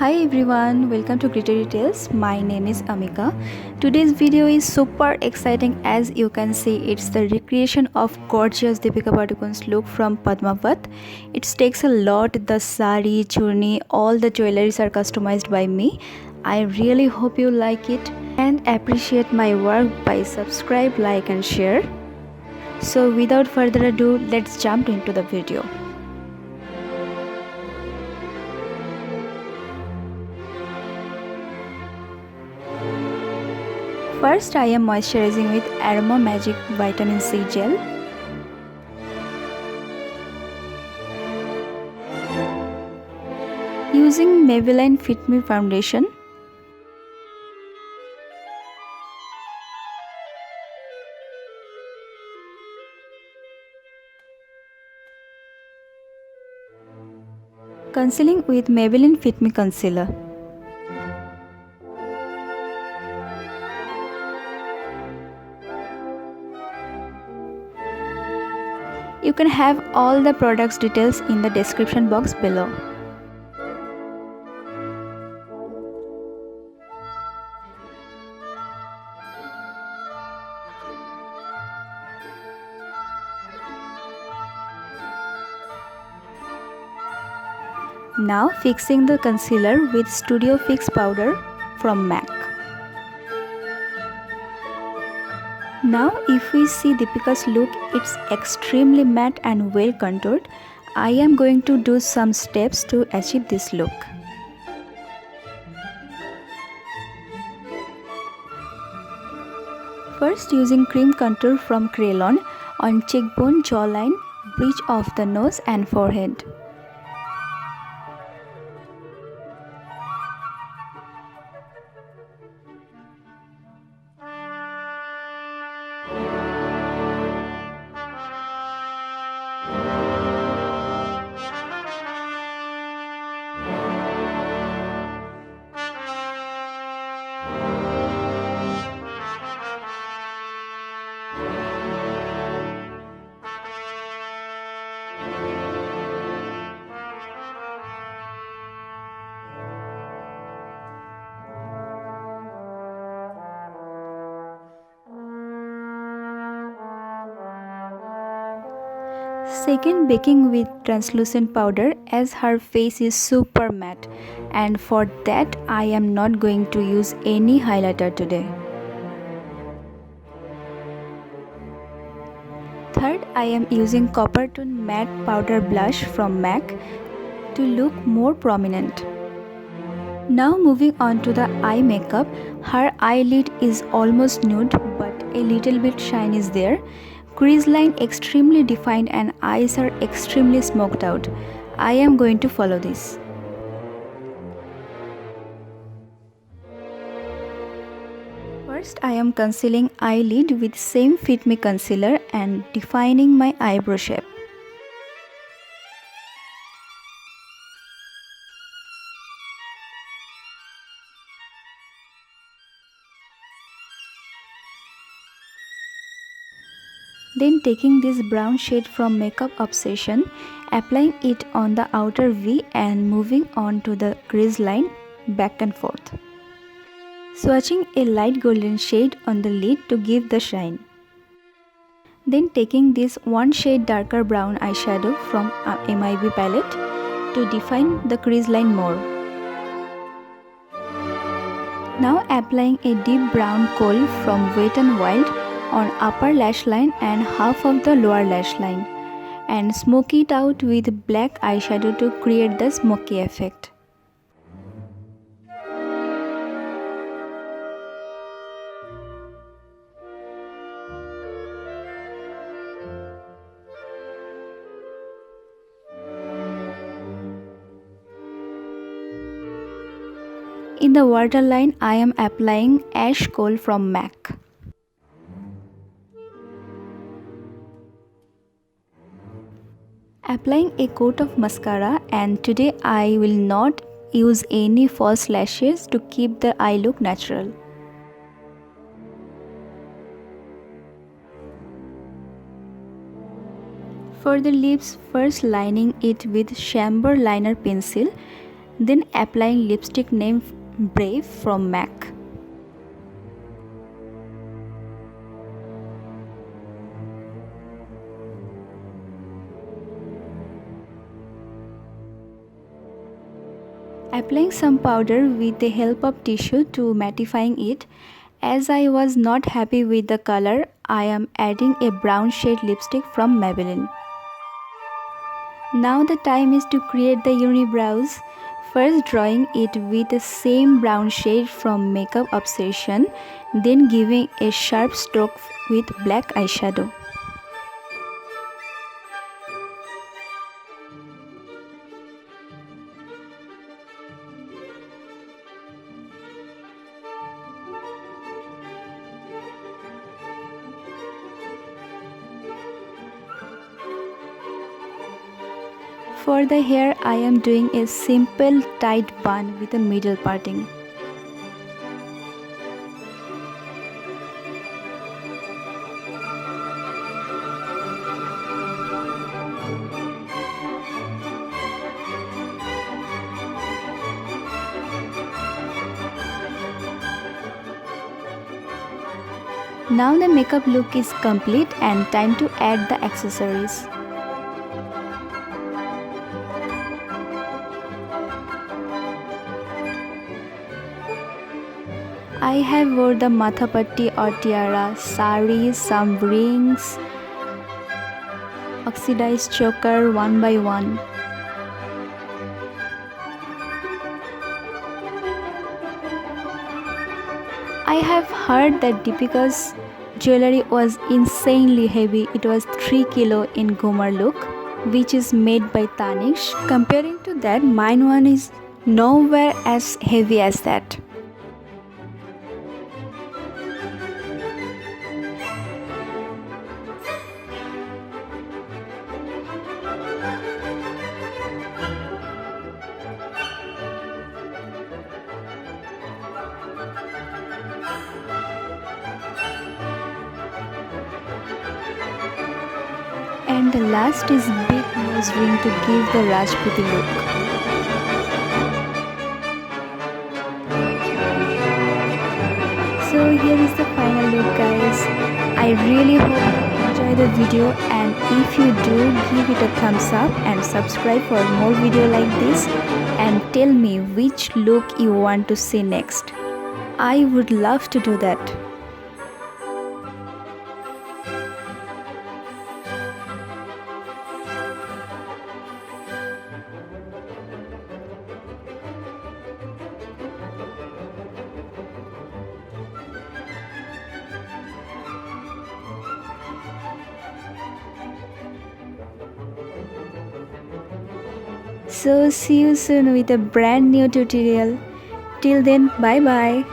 Hi everyone, welcome to Glitter Details. My name is Amika. Today's video is super exciting. As you can see, it's the recreation of gorgeous Deepika Padukone's look from Padmavat. It takes a lot. The sari, churni, all the jewelries are customized by me. I really hope you like it and appreciate my work by subscribe, like and share. So without further ado, let's jump into the video. First, I am moisturizing with Aroma Magic Vitamin C Gel. Using Maybelline Fit Me Foundation. Concealing with Maybelline Fit Me Concealer. You can have all the products details in the description box below. Now fixing the concealer with Studio Fix powder from MAC. Now if we see Deepika's look, it's extremely matte and well contoured. I am going to do some steps to achieve this look. First, using cream contour from Krayon on cheekbone, jawline, bridge of the nose and forehead. Second, baking with translucent powder as her face is super matte, and for that I am not going to use any highlighter today. Third, I am using Copper Tone Matte Powder Blush from MAC to look more prominent. Now moving on to the eye makeup. Her eyelid is almost nude but a little bit shine is there. Crease line extremely defined and eyes are extremely smoked out. I am going to follow this. First, I am concealing eyelid with same Fit Me concealer and defining my eyebrow shape. Then taking this brown shade from Makeup Obsession, applying it on the outer V and moving on to the crease line back and forth. Swatching a light golden shade on the lid to give the shine. Then taking this one shade darker brown eyeshadow from MIB palette to define the crease line more. Now applying a deep brown kohl from Wet n Wild on upper lash line and half of the lower lash line and smoke it out with black eyeshadow to create the smoky effect. In the waterline, I am applying Ash Kohl from MAC. Applying a coat of mascara, and today I will not use any false lashes to keep the eye look natural. For the lips, first lining it with Chamber liner pencil Then applying lipstick named Brave from MAC. Applying some powder with the help of tissue to mattifying it. As I was not happy with the color, I am adding a brown shade lipstick from Maybelline. Now the time is to create the unibrows. First drawing it with the same brown shade from Makeup Obsession, then giving a sharp stroke with black eyeshadow. For the hair, I am doing a simple tight bun with a middle parting. Now the makeup look is complete and time to add the accessories. I have wore the mathapatti or tiara, sari, some rings, oxidized choker one by one. I have heard that Deepika's jewelry was insanely heavy. It was 3 kg in Ghumar look, which is made by Tanishq. Comparing to that, mine one is nowhere as heavy as that. And the last is big nose ring to give the Rajputi look. So here is the final look, guys. I really hope you enjoy the video, and if you do, give it a thumbs up and subscribe for more video like this, and tell me which look you want to see next. I would love to do that. So see you soon with a brand new tutorial. Till then, bye bye.